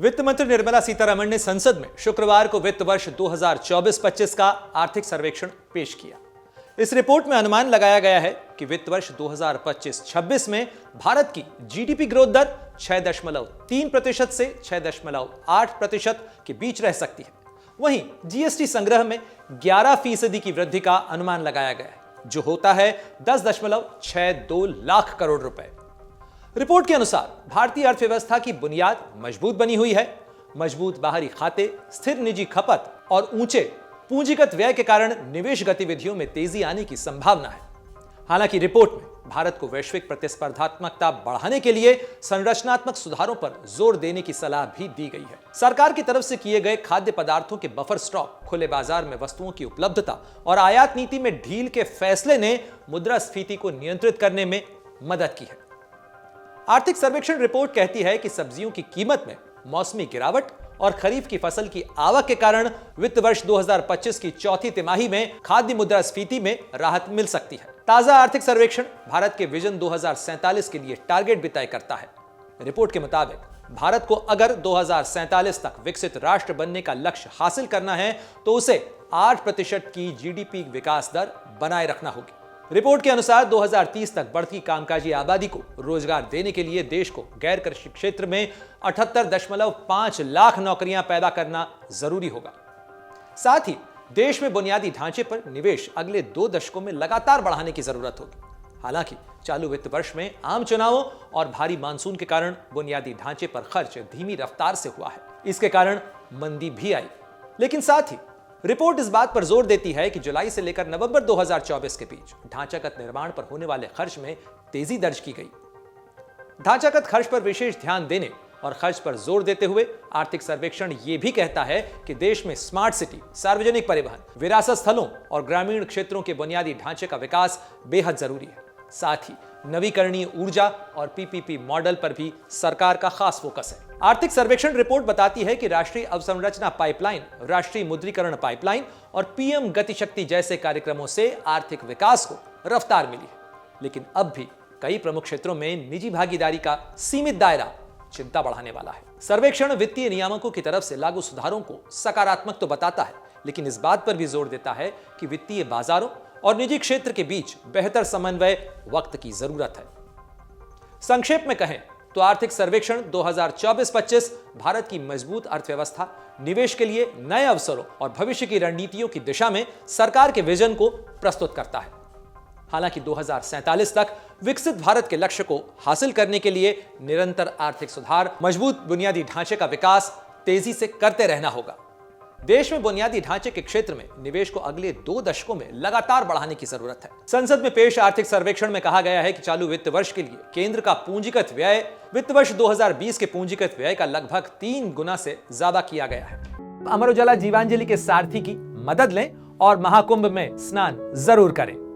वित्त मंत्री निर्मला सीतारमण ने संसद में शुक्रवार को वित्त वर्ष 2024-25 का आर्थिक सर्वेक्षण पेश किया। इस रिपोर्ट में अनुमान लगाया गया है कि वित्त वर्ष 2025-26 में भारत की जीडीपी ग्रोथ दर 6.3% से 6.8% के बीच रह सकती है। वहीं जीएसटी संग्रह में 11% की वृद्धि का अनुमान लगाया गया है, जो होता है 10.62 लाख करोड़ रुपए। रिपोर्ट के अनुसार भारतीय अर्थव्यवस्था की बुनियाद मजबूत बनी हुई है। मजबूत बाहरी खाते, स्थिर निजी खपत और ऊंचे पूंजीगत व्यय के कारण निवेश गतिविधियों में तेजी आने की संभावना है। हालांकि रिपोर्ट में भारत को वैश्विक प्रतिस्पर्धात्मकता बढ़ाने के लिए संरचनात्मक सुधारों पर जोर देने की सलाह भी दी गई है। सरकार की तरफ से किए गए खाद्य पदार्थों के बफर स्टॉक, खुले बाजार में वस्तुओं की उपलब्धता और आयात नीति में ढील के फैसले ने मुद्रास्फीति को नियंत्रित करने में मदद की है। आर्थिक सर्वेक्षण रिपोर्ट कहती है कि सब्जियों की कीमत में मौसमी गिरावट और खरीफ की फसल की आवक के कारण वित्त वर्ष 2025 की चौथी तिमाही में खाद्य मुद्रास्फीति में राहत मिल सकती है। ताजा आर्थिक सर्वेक्षण भारत के विजन 2047 के लिए टारगेट भी तय करता है। रिपोर्ट के मुताबिक भारत को अगर 2047 तक विकसित राष्ट्र बनने का लक्ष्य हासिल करना है तो उसे 8% की जीडीपी विकास दर बनाए रखना होगी। रिपोर्ट के अनुसार 2030 तक बढ़ती कामकाजी आबादी को रोजगार देने के लिए देश को गैर कृषि क्षेत्र में 78.5 लाख नौकरियां पैदा करना जरूरी होगा। साथ ही देश में बुनियादी ढांचे पर निवेश अगले 2 दशकों में लगातार बढ़ाने की जरूरत होगी। हालांकि चालू वित्त वर्ष में आम चुनावों और भारी मानसून के कारण बुनियादी ढांचे पर खर्च धीमी रफ्तार से हुआ है। इसके कारण मंदी भी आई। लेकिन साथ ही रिपोर्ट इस बात पर जोर देती है कि जुलाई से लेकर नवंबर 2024 के बीच ढांचागत निर्माण पर होने वाले खर्च में तेजी दर्ज की गई। ढांचागत खर्च पर विशेष ध्यान देने और खर्च पर जोर देते हुए आर्थिक सर्वेक्षण यह भी कहता है कि देश में स्मार्ट सिटी, सार्वजनिक परिवहन, विरासत स्थलों और ग्रामीण क्षेत्रों के बुनियादी ढांचे का विकास बेहद जरूरी है। साथ ही नवीकरणीय ऊर्जा और पीपीपी मॉडल पर भी सरकार का खास फोकस है। आर्थिक सर्वेक्षण रिपोर्ट बताती है कि राष्ट्रीय अवसंरचना पाइपलाइन, राष्ट्रीय मुद्रीकरण पाइपलाइन और पीएम गतिशक्ति जैसे कार्यक्रमों से आर्थिक विकास को रफ्तार मिली है। लेकिन अब भी कई प्रमुख क्षेत्रों में निजी भागीदारी का सीमित दायरा चिंता बढ़ाने वाला है। सर्वेक्षण वित्तीय नियामकों की तरफ से लागू सुधारों को सकारात्मक तो बताता है, लेकिन इस बात पर भी जोर देता है कि वित्तीय बाजारों और निजी क्षेत्र के बीच बेहतर समन्वय वक्त की जरूरत है। संक्षेप में कहें तो आर्थिक सर्वेक्षण 2024-25 भारत की मजबूत अर्थव्यवस्था, निवेश के लिए नए अवसरों और भविष्य की रणनीतियों की दिशा में सरकार के विजन को प्रस्तुत करता है। हालांकि 2047 तक विकसित भारत के लक्ष्य को हासिल करने के लिए निरंतर आर्थिक सुधार, मजबूत बुनियादी ढांचे का विकास तेजी से करते रहना होगा। देश में बुनियादी ढांचे के क्षेत्र में निवेश को अगले 2 दशकों में लगातार बढ़ाने की जरूरत है। संसद में पेश आर्थिक सर्वेक्षण में कहा गया है कि चालू वित्त वर्ष के लिए केंद्र का पूंजीगत व्यय वित्त वर्ष 2020 के पूंजीगत व्यय का लगभग 3 गुना से ज्यादा किया गया है। अमर उजाला जीवांजलि के सारथी की मदद लें और महाकुंभ में स्नान जरूर करें।